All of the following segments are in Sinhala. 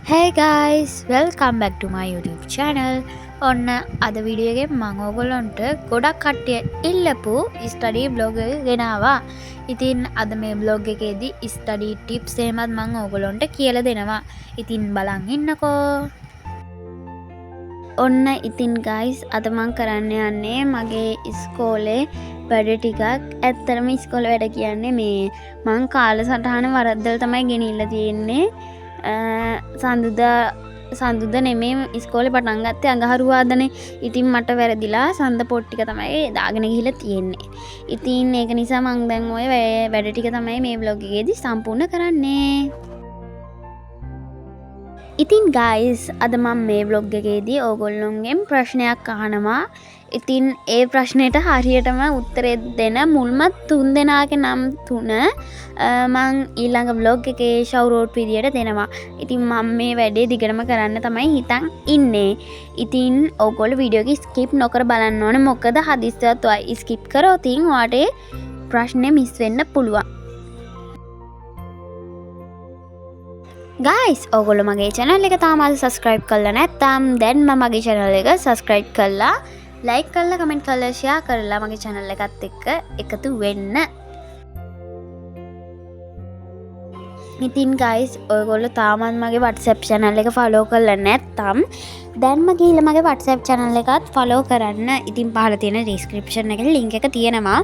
Hey guys, welcome back to my YouTube channel. ඔන්න අද වීඩියෝ එකෙන් මම ඔයගොල්ලන්ට ගොඩක් කට්ටිය ඉල්ලපු ස්ටඩි බ්ලොග් එක ගෙනාවා. ඉතින් අද මේ බ්ලොග් එකේදී ස්ටඩි ටිප්ස් එහෙමත් මම ඔයගොල්ලන්ට කියලා දෙනවා. ඉතින් බලන් ඉන්නකෝ. ඔන්න ඉතින් guys අද මම කරන්න යන්නේ මගේ ඉස්කෝලේ වැඩ ටිකක්. ඇත්තටම ඉස්කෝලේ වැඩ කියන්නේ මේ මම කාලසටහන වරද්දලා තමයි ගෙනිල්ලා තියෙන්නේ. සඳුදා නෙමේ ඉස්කෝලේ පටන් ගත්තේ අඟහරුවාදනේ. ඉතින් මට වැරදිලා සඳ පොත් ටික තමයි දාගෙන ගිහිල්ලා තියෙන්නේ. ඉතින් ඒක නිසා මම දැන් ඔය වැඩ ටික තමයි මේ vlog එකේදී සම්පූර්ණ කරන්නේ. ඉතින් guys අද මම මේ vlog එකේදී ඕගොල්ලොන්ගෙන් ප්‍රශ්නයක් අහනවා. ඉතින් ඒ ප්‍රශ්නෙට හරියටම උත්තරේ දෙන මුල්ම 3 දෙනාගේ නම් 3 මම ඊළඟ vlog එකේ shout out විදියට දෙනවා. ඉතින් මම මේ වැඩේ දිගටම කරන්න තමයි හිතන් ඉන්නේ. ඉතින් ඕගොල්ලෝ වීඩියෝ එක skip නොකර බලන්න ඕනේ. මොකද හදිස්සියවත් ඔය skip කරොත් ඔයාලට ප්‍රශ්නේ මිස් වෙන්න පුළුවන්. guys ඔයගොල්ලෝ මගේ channel එක තාම subscribe කරලා නැත්නම් දැන්ම මගේ channel එක subscribe කරලා like කරලා comment කරලා share කරලා මගේ channel එකත් එක්ක එකතු වෙන්න. ඉතින් guys ඔයගොල්ලෝ තාමත් මගේ WhatsApp channel එක follow කරලා නැත්නම් දැන්ම ගිහලා මගේ WhatsApp channel එකත් follow කරන්න. ඉතින් පහළ තියෙන description එකේ link එක තියෙනවා.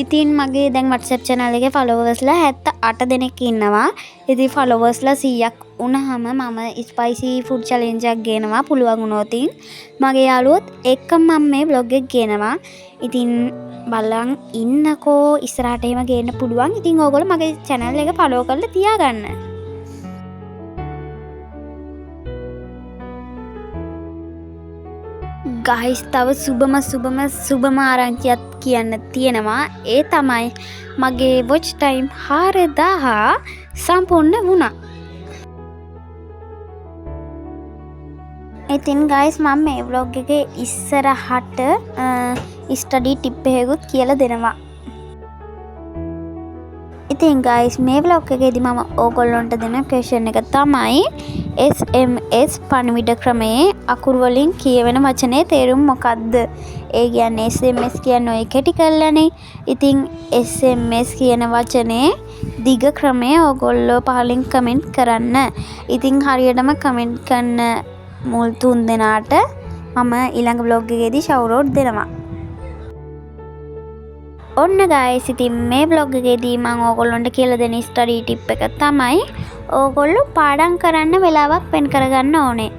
ඉතින් මගේ දැන් WhatsApp channel එකේ followersලා 78 දෙනෙක් ඉන්නවා. ඉතින් followersලා 100ක් වුණාම මම spicy food challenge එකක් ගේනවා පුළුවන් වුණොත් මගේ යාළුවොත් එක්ක මම මේ vlog එක ගේනවා. ඉතින් බලන් ඉන්නකෝ ඉස්සරහට එහෙම ගේන්න පුළුවන්. ඉතින් ඕගොල්ලෝ මගේ channel එක follow කරලා තියාගන්න. guys තව සුබම ආරංචියක් කියන්න තියෙනවා. ඒ තමයි මගේ watch time 4000 සම්පූර්ණ වුණා. ඉතින් guys මම මේ vlog එකේ ඉස්සරහට study tip එකකුත් කියලා දෙනවා. ඉතින් guys මේ vlog එකේදී මම ඕගොල්ලන්ට දෙන question එක තමයි SMS පණිවිඩ ක්‍රමයේ අකුරු වලින් කියවෙන වචනේ තේරුම මොකක්ද? ඒ කියන්නේ SMS කියන්නේ ඔය කෙටි කරලානේ. ඉතින් SMS කියන වචනේ දිග ක්‍රමය ඕගොල්ලෝ පහලින් කමෙන්ට් කරන්න. ඉතින් හරියටම කමෙන්ට් කරන මුල් 3 දෙනාට මම ඊළඟ vlog එකේදී shout out දෙනවා. ඔන්න guys ඉතින් මේ vlog එකේදී මම ඕගොල්ලන්ට කියලා දෙන study tip එක තමයි ඕගොල්ලෝ පාඩම් කරන්න වෙලාවක් වෙන් කරගන්න ඕනේ.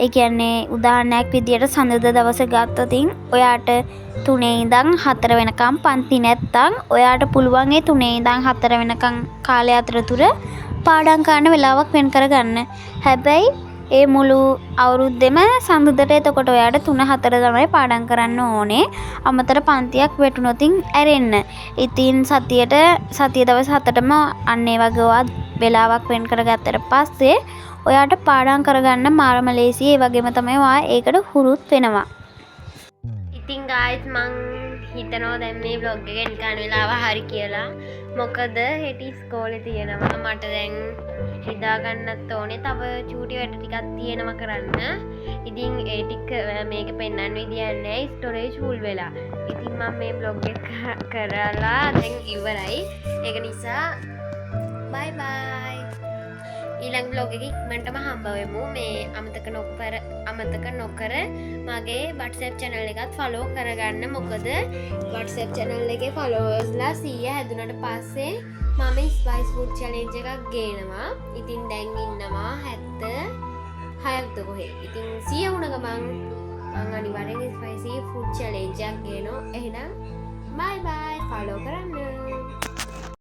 ඒ කියන්නේ උදාහරණයක් විදියට සඳුදා දවසේ ගත්තොත් ඔයාට 3 ඉඳන් 4 වෙනකම් පන්ති නැත්තම් ඔයාට පුළුවන් ඒ 3 ඉඳන් 4 වෙනකම් කාලය අතරතුර පාඩම් කරන්න වෙලාවක් වෙන් කරගන්න. හැබැයි ඒ මුළු අවුරුද්දෙම සඳුදට එතකොට ඔයාට 3-4 තමයි පාඩම් කරන්න ඕනේ. අමතර පන්තියක් වැටුනොත් ඇරෙන්න. ඉතින් සතිය දවස් 7ටම අන්න ඒ වගේ ඔයා වෙලාවක් වෙන් කරගත්තට පස්සේ ඔයාට පාඩම් කරගන්න මාරම ලේසි. ඒ වගේම තමයි ඔයා ඒකට හුරුත් වෙනවා. ඉතින් guys මං හිතනවා දැන් මේ vlog එක නිකන් වෙලාව හරි කියලා. මොකද හෙට ඉස්කෝලේ තියෙනවා. මට දැන් හිතා ගන්නත් ඕනේ. තව චූටි වැඩ ටිකක් තියෙනවා කරන්න. ඉතින් ඒ ටික මේක පෙන්වන්න විදියක් නැහැ. ස්ටෝරේජ් ෆුල් වෙලා. ඉතින් මම මේ vlog එක කරලා දැන් ඉවරයි. ඒක නිසා bye bye. ඊළඟ vlog එකේ ඉක්මනටම හම්බ වෙමු. මේ අමතක නොකර මගේ WhatsApp channel එකත් follow කරගන්න. මොකද WhatsApp channel එකේ followersලා 100 හැදුනට පස්සේ මම spice food challenge එකක් ගේනවා. ඉතින් දැන් ඉන්නවා 76ක්ද කොහෙ. ඉතින් 100 වුණ ගමන් මම අනිවාර්යෙන් spicy food challenge එකක් ගේනවා. එහෙනම් bye bye follow කරන්න.